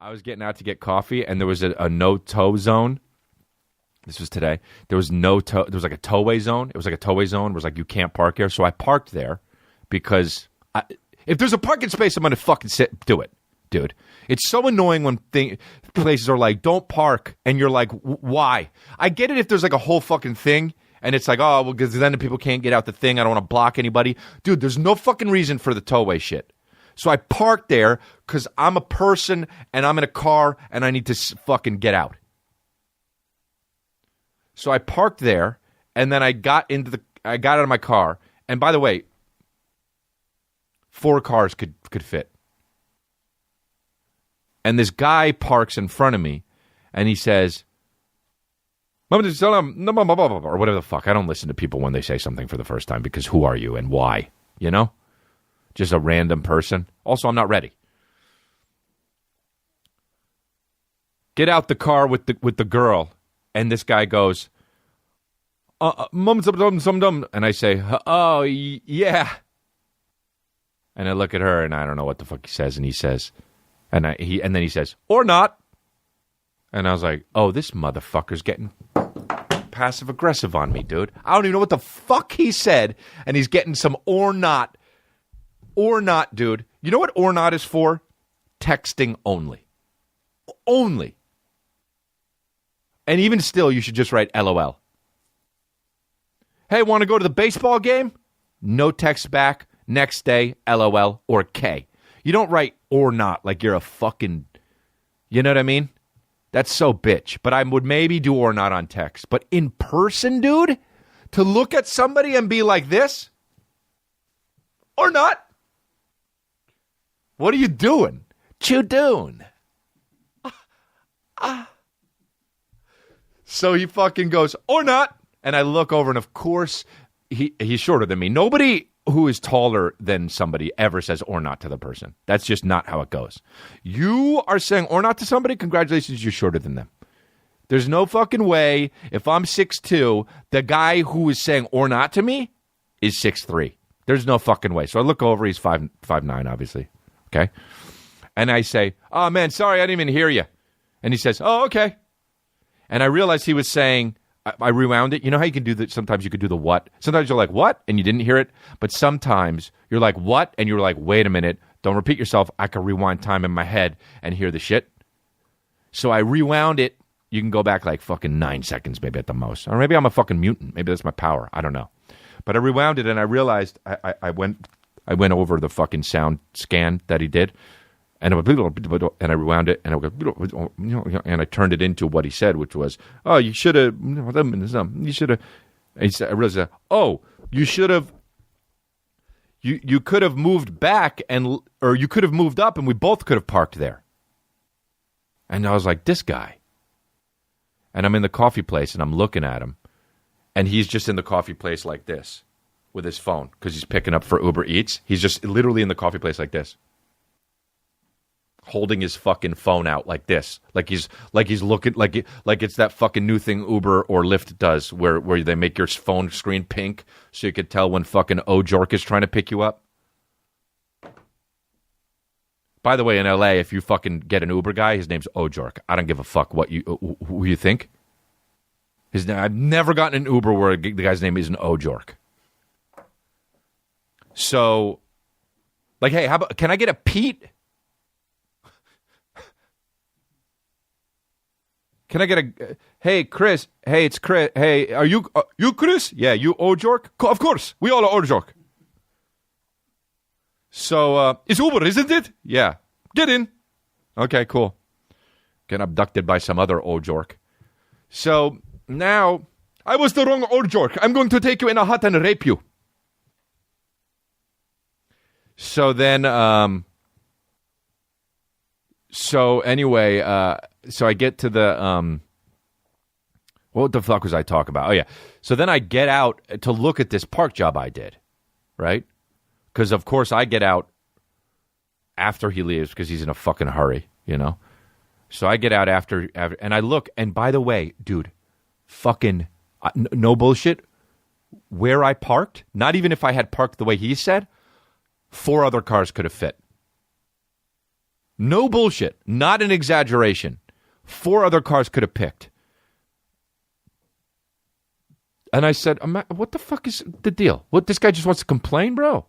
I was getting out to get coffee, and there was a no-tow zone. This was today. There was no tow. There was like a towaway zone. It was like a towaway zone. It was like you can't park here. So I parked there because if there's a parking space, I'm going to fucking do it, dude. It's so annoying when places are like, don't park, and you're like, why? I get it if there's like a whole fucking thing, and it's like, oh, well, because then the people can't get out the thing. I don't want to block anybody. Dude, there's no fucking reason for the towaway shit. So I parked there because I'm a person, and I'm in a car, and I need to fucking get out. So I parked there, and then I got out of my car. And by the way, 4 cars could fit. And this guy parks in front of me, and he says, or whatever the fuck. I don't listen to people when they say something for the first time because who are you and why? You know? Just a random person. Also, I'm not ready. Get out the car with the girl. And this guy goes, and I say, oh, yeah. And I look at her, and I don't know what the fuck he says, and he says, and then he says, or not. And I was like, oh, this motherfucker's getting passive-aggressive on me, dude. I don't even know what the fuck he said, and he's getting some or not. Or not, dude. You know what or not is for? Texting only. Only. And even still, you should just write LOL. Hey, want to go to the baseball game? No text back. Next day, LOL or K. You don't write or not like you're a fucking... You know what I mean? That's so bitch. But I would maybe do or not on text. But in person, dude? To look at somebody and be like this? Or not? What are you doing? What you doing? So he fucking goes, or not. And I look over, and of course, he's shorter than me. Nobody who is taller than somebody ever says or not to the person. That's just not how it goes. You are saying or not to somebody, congratulations, you're shorter than them. There's no fucking way, if I'm 6'2", the guy who is saying or not to me is 6'3". There's no fucking way. So I look over, he's 5'9", obviously. Okay? And I say, oh, man, sorry, I didn't even hear you. And he says, oh, okay. And I realized he was saying, I rewound it. You know how you can do that? Sometimes you could do the what. Sometimes you're like, what? And you didn't hear it. But sometimes you're like, what? And you're like, wait a minute. Don't repeat yourself. I can rewind time in my head and hear the shit. So I rewound it. You can go back like fucking 9 seconds maybe at the most. Or maybe I'm a fucking mutant. Maybe that's my power. I don't know. But I rewound it and I realized I went over the fucking sound scan that he did. And I rewound it, and I turned it into what he said, which was, "Oh, you should have, you should have." I realized, oh, you should have, you could have moved back, or you could have moved up, and we both could have parked there. And I was like, this guy. And I'm in the coffee place, and I'm looking at him, and he's just in the coffee place like this, with his phone, because he's picking up for Uber Eats. He's just literally in the coffee place like this, holding his fucking phone out like this, like he's looking like it's that fucking new thing Uber or Lyft does, where they make your phone screen pink so you could tell when fucking Ojork is trying to pick you up. By the way, in LA, if you fucking get an Uber guy, his name's Ojork. I don't give a fuck who you think. I've never gotten an Uber where the guy's name isn't Ojork. So, like, hey, can I get a Pete? Can I get a, hey, Chris, hey, it's Chris, hey, are you Chris? Yeah, you Ojork? Of course, we all are Ojork. So, it's Uber, isn't it? Yeah, get in. Okay, cool. Getting abducted by some other Ojork. So, now, I was the wrong Ojork. I'm going to take you in a hut and rape you. So then, so anyway, so I get to the, what the fuck was I talking about? Oh, yeah. So then I get out to look at this park job I did, right? Because, of course, I get out after he leaves because he's in a fucking hurry, you know? So I get out after and I look, and by the way, dude, fucking, no bullshit, where I parked, not even if I had parked the way he said, 4 other cars could have fit. No bullshit. Not an exaggeration. 4 other cars could have picked. And I said, what the fuck is the deal? What, this guy just wants to complain, bro?